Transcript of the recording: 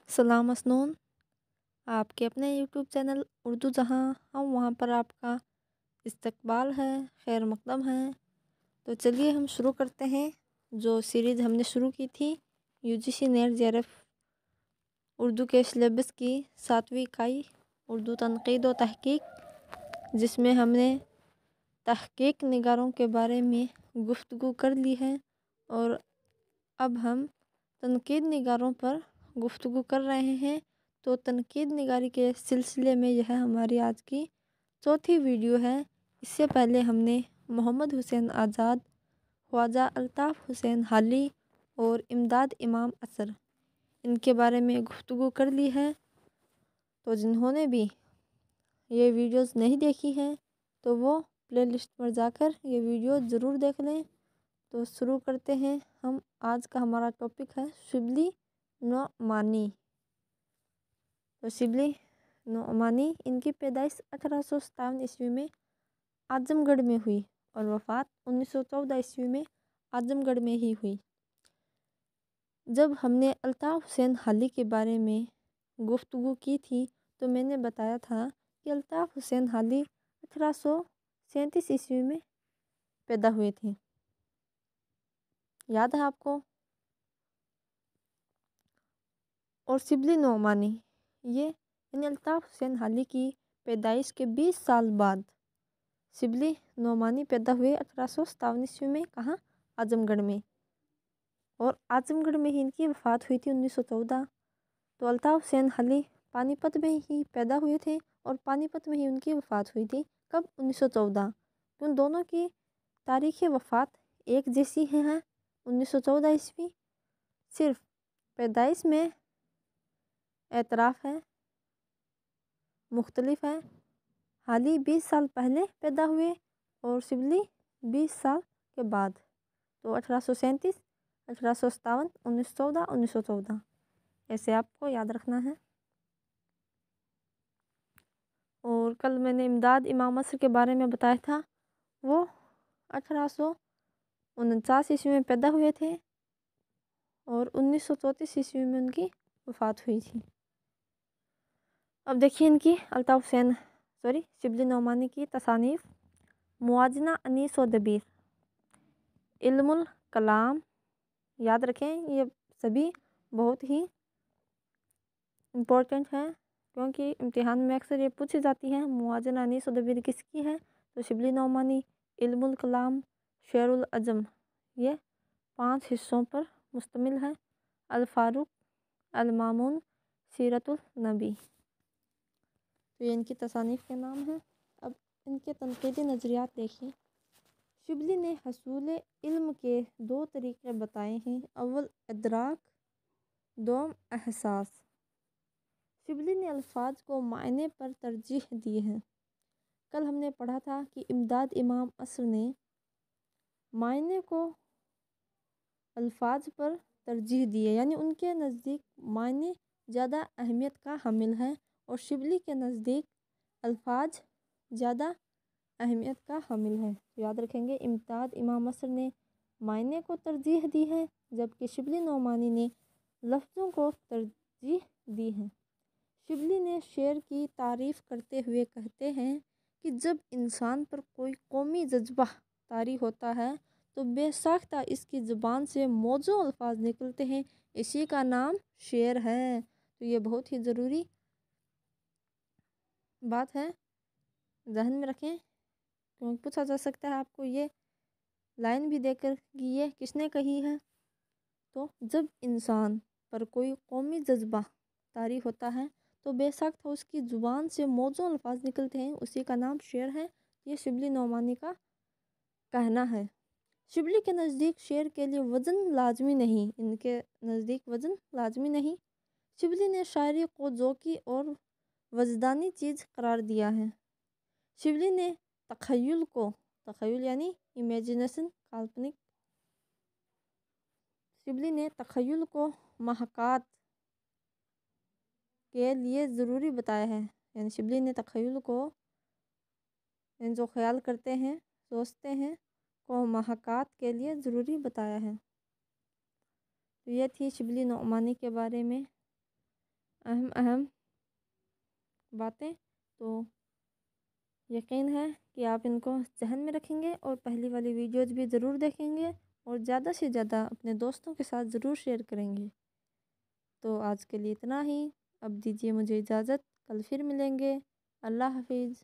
सलाम मसनून। आपके अपने यूट्यूब चैनल उर्दू जहाँ हम वहाँ पर आपका इस्तकबाल है, खैर मकदम है। तो चलिए हम शुरू करते हैं जो सीरीज़ हमने शुरू की थी यूजीसी नेट जेआरएफ उर्दू के सिलेबस की 7वीं इकाई उर्दू तनकीद व तहकीक, जिसमें हमने तहकीक निगारों के बारे में गुफ्तगू कर ली है और अब हम तनकीद निगारों पर गुफ्तगू कर रहे हैं। तो तनकीद निगारी के सिलसिले में यह हमारी आज की चौथी वीडियो है। इससे पहले हमने मोहम्मद हुसैन आज़ाद, ख्वाजा अल्ताफ़ हुसैन हाली और इमदाद इमाम असर इनके बारे में गुफ्तगू कर ली है। तो जिन्होंने भी ये वीडियोस नहीं देखी हैं तो वो प्लेलिस्ट पर जाकर ये वीडियो ज़रूर देख लें। तो शुरू करते हैं हम। आज का हमारा टॉपिक है शिबली नोमानी। तो शिबली नोमानी इनकी पैदाइश 1857 ईस्वी में आजमगढ़ में हुई और वफ़ात 1914 ईस्वी में आजमगढ़ में ही हुई। जब हमने अल्ताफ़ हुसैन हाली के बारे में गुफ्तगू की थी तो मैंने बताया था कि अल्ताफ़ हुसैन हाली 1837 ईस्वी में पैदा हुए थे। याद है आपको? और शिबली नोमानी ये यानी अल्ताफ़ हुसैन हाली की पैदाइश के 20 साल बाद शिबली नोमानी पैदा हुए 1857 ईस्वी में। कहाँ? आजमगढ़ में। और आजमगढ़ में ही इनकी वफ़ात हुई थी 1914। तो अल्ताफ़ हुसैन हाली पानीपत में ही पैदा हुए थे और पानीपत में ही उनकी वफ़ात हुई थी। कब? 1914। तो उन दोनों की तारीख़ वफ़ात एक जैसी हैं 1914 ईस्वी। सिर्फ पैदाइश में एतराफ़ है, मुख्तलिफ है। हाली 20 साल पहले पैदा हुए और शिबली 20 साल के बाद। तो 1837, 1857, 1914, 1914 ऐसे आपको याद रखना है। और कल मैंने इमदाद इमाम असर के बारे में बताया था। वो 1849 ईस्वी में पैदा हुए थे और 1934 ईस्वी में उनकी वफ़ात हुई थी। अब देखिए इनकी शिबली नोमानी की तसानीफ़। मुआजना अनीस व दबीर, इल्मुल कलाम। याद रखें ये सभी बहुत ही इम्पोर्टेंट है क्योंकि इम्तिहान में अक्सर ये पूछी जाती है। मुआजना अनीस व दबीर किसकी है? तो शिबली नोमानी। इल्मुल कलाम, शेरुल अजम, ये 5 हिस्सों पर मुश्तमिल है। अल फारूक, अल मामून, सीरतुल नबी। तो ये इनकी तसानीफ़ के नाम हैं। अब इनके तनक़ीदी नज़रियात देखिए। शिबली ने हसूल इल्म के 2 तरीक़े बताए हैं। अव्वल इदराक, दोम एहसास। शिबली ने अल्फाज को मायने पर तरजीह दी है। कल हमने पढ़ा था कि इमदाद इमाम असर ने मायने को अल्फाज पर तरजीह दी है, यानी उनके नज़दीक मायने ज़्यादा अहमियत का हामिल है और शिबली के नज़दीक अल्फाज ज़्यादा अहमियत का हामिल है। याद रखेंगे इमदाद इमाम असर ने मायने को तरजीह दी है जबकि शिबली नोमानी ने लफ्ज़ों को तरजीह दी है। शिबली ने शेर की तारीफ़ करते हुए कहते हैं कि जब इंसान पर कोई कौमी जज्बा तारी होता है तो बेसाख्ता इसकी ज़ुबान से मौजू अल्फाज निकलते हैं, इसी का नाम शेर है। तो ये बहुत ही ज़रूरी बात है, ज़हन में रखें क्योंकि पूछा जा सकता है आपको ये लाइन भी देकर कि ये किसने कही है। तो जब इंसान पर कोई कौमी जज्बा तारी होता है तो बेसाख्ता उसकी ज़ुबान से मौजू अल्फाज निकलते हैं, उसी का नाम शेर है। ये शिबली नोमानी का कहना है। शिबली के नज़दीक शेर के लिए वज़न लाजमी नहीं, इनके नज़दीक वज़न लाजमी नहीं। शिबली ने शायरी को ज़ौक़ी और वजदानी चीज़ करार दिया है। शिबली ने तख़य्युल को, तख़य्युल यानी इमेजिनेशन, काल्पनिक, शिबली ने तख़य्युल को महकात के लिए ज़रूरी बताया है। यानी शिबली ने तख़य्युल को, जो ख्याल करते हैं, सोचते हैं, को महकात के लिए ज़रूरी बताया है। तो ये थी शिबली नोमानी के बारे में। اہم باتیں، تو یقین ہے کہ آپ ان کو ذہن میں رکھیں گے اور پہلی والی ویڈیوز بھی ضرور دیکھیں گے اور زیادہ سے زیادہ اپنے دوستوں کے ساتھ ضرور شیئر کریں گے۔ تو آج کے لیے اتنا ہی، اب دیجیے مجھے اجازت، کل پھر ملیں گے۔ اللہ حافظ۔